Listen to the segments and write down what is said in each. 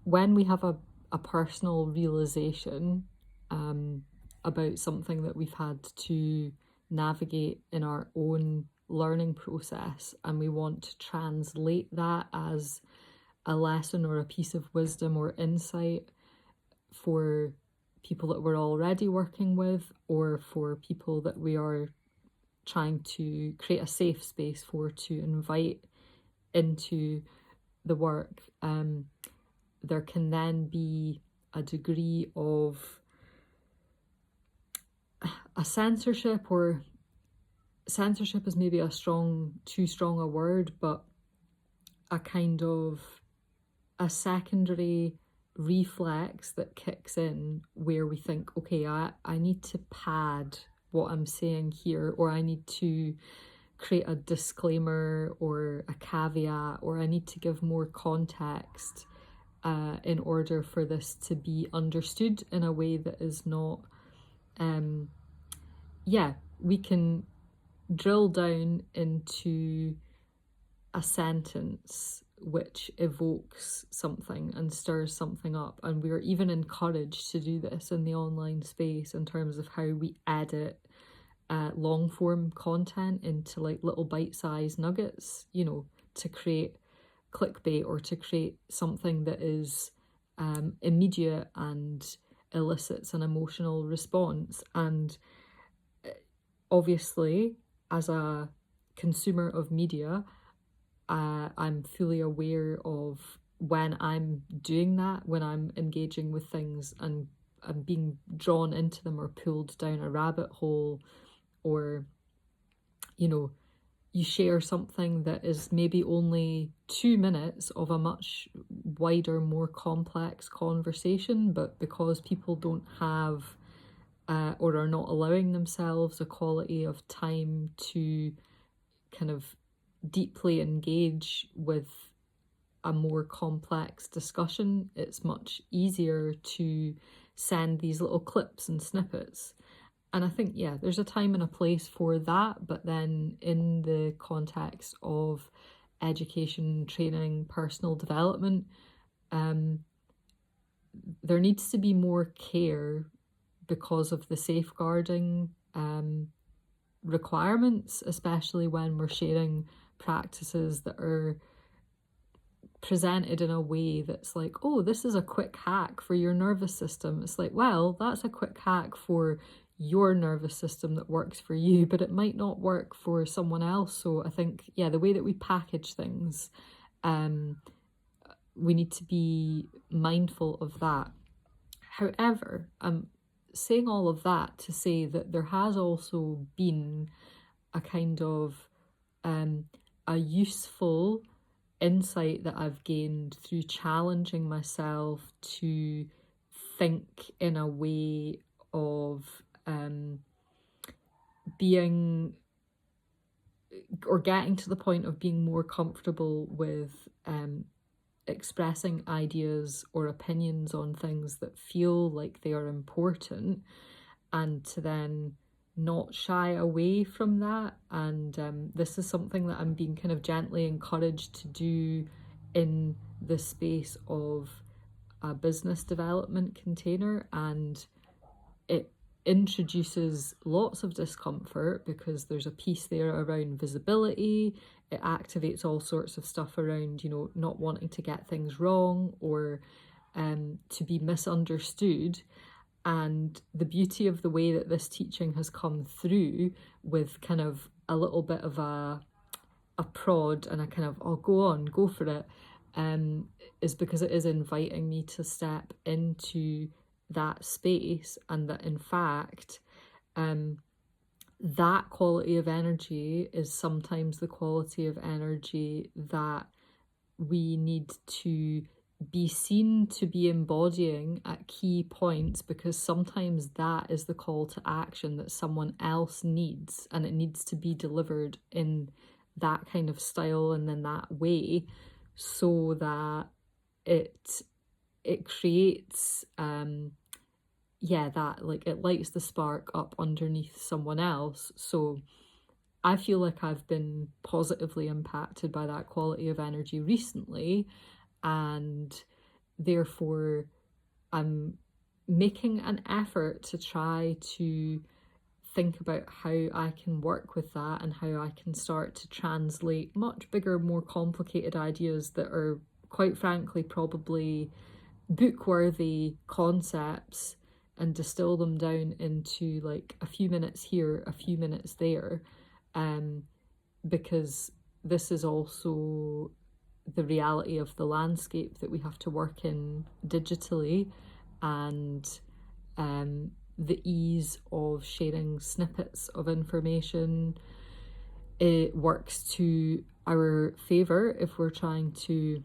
when we have a personal realization about something that we've had to navigate in our own learning process, and we want to translate that as a lesson or a piece of wisdom or insight for people that we're already working with, or for people that we are trying to create a safe space for, to invite into the work, there can then be a degree of a censorship, or censorship is maybe too strong a word, but a kind of a secondary reflex that kicks in where we think, okay, I need to pad what I'm saying here, or I need to create a disclaimer or a caveat, or I need to give more context in order for this to be understood in a way that is not, we can drill down into a sentence which evokes something and stirs something up. And we're even encouraged to do this in the online space in terms of how we edit long form content into like little bite-sized nuggets, to create clickbait, or to create something that is immediate and elicits an emotional response. And obviously, as a consumer of media, I'm fully aware of when I'm doing that, when I'm engaging with things and I'm being drawn into them or pulled down a rabbit hole, or, you share something that is maybe only 2 minutes of a much wider, more complex conversation, but because people don't have or are not allowing themselves a quality of time to kind of deeply engage with a more complex discussion, it's much easier to send these little clips and snippets. And I think, there's a time and a place for that, but then in the context of education, training, personal development, there needs to be more care because of the safeguarding requirements, especially when we're sharing practices that are presented in a way that's like, oh, this is a quick hack for your nervous system. It's like, well, that's a quick hack for your nervous system that works for you, but it might not work for someone else. So I think, the way that we package things, we need to be mindful of that. However, I'm saying all of that to say that there has also been a kind of a useful insight that I've gained through challenging myself to think in a way of being, or getting to the point of being more comfortable with expressing ideas or opinions on things that feel like they are important, and to then not shy away from that. And this is something that I'm being kind of gently encouraged to do in the space of a business development container, and it introduces lots of discomfort because there's a piece there around visibility. It activates all sorts of stuff around, not wanting to get things wrong, or to be misunderstood. And the beauty of the way that this teaching has come through, with kind of a little bit of a prod and a kind of, oh, go on, go for it, is because it is inviting me to step into that space, and that in fact, that quality of energy is sometimes the quality of energy that we need to be seen to be embodying at key points, because sometimes that is the call to action that someone else needs, and it needs to be delivered in that kind of style and in that way, so that it creates that, like, it lights the spark up underneath someone else. So I feel like I've been positively impacted by that quality of energy recently, and therefore I'm making an effort to try to think about how I can work with that and how I can start to translate much bigger, more complicated ideas that are, quite frankly, probably book-worthy concepts, and distill them down into like a few minutes here, a few minutes there, because this is also the reality of the landscape that we have to work in digitally, and the ease of sharing snippets of information. It works to our favour if we're trying to,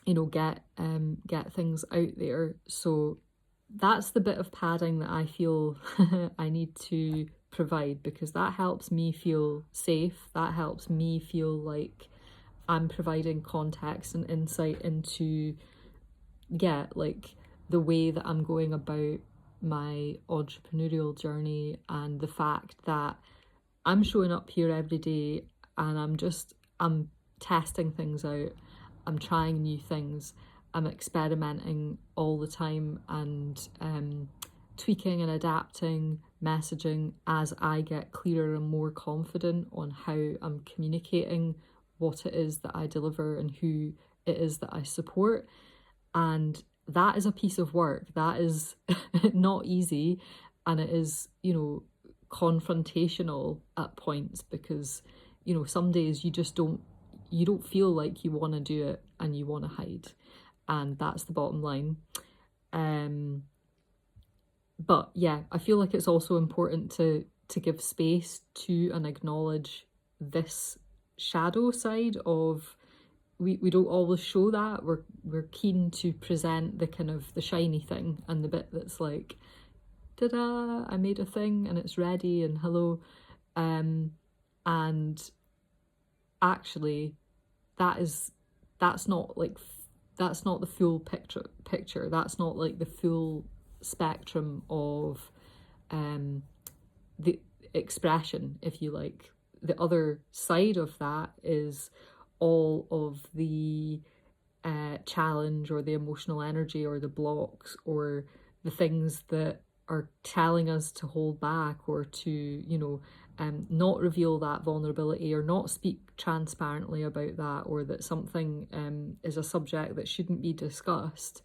get things out there. So that's the bit of padding that I feel I need to provide, because that helps me feel safe. That helps me feel like I'm providing context and insight into, like the way that I'm going about my entrepreneurial journey, and the fact that I'm showing up here every day and I'm testing things out. I'm trying new things. I'm experimenting all the time, and tweaking and adapting messaging as I get clearer and more confident on how I'm communicating what it is that I deliver and who it is that I support. And that is a piece of work. That is not easy, and it is, confrontational at points, because, some days you don't feel like you want to do it and you want to hide. And that's the bottom line. But yeah, I feel like it's also important to give space to and acknowledge this shadow side of, we don't always show that. We're keen to present the kind of the shiny thing, and the bit that's like, ta-da, I made a thing and it's ready and hello. And actually that's not the full picture. That's not like the full spectrum of the expression, if you like. The other side of that is all of the challenge, or the emotional energy, or the blocks, or the things that are telling us to hold back, or to not reveal that vulnerability, or not speak transparently about that, or that something is a subject that shouldn't be discussed.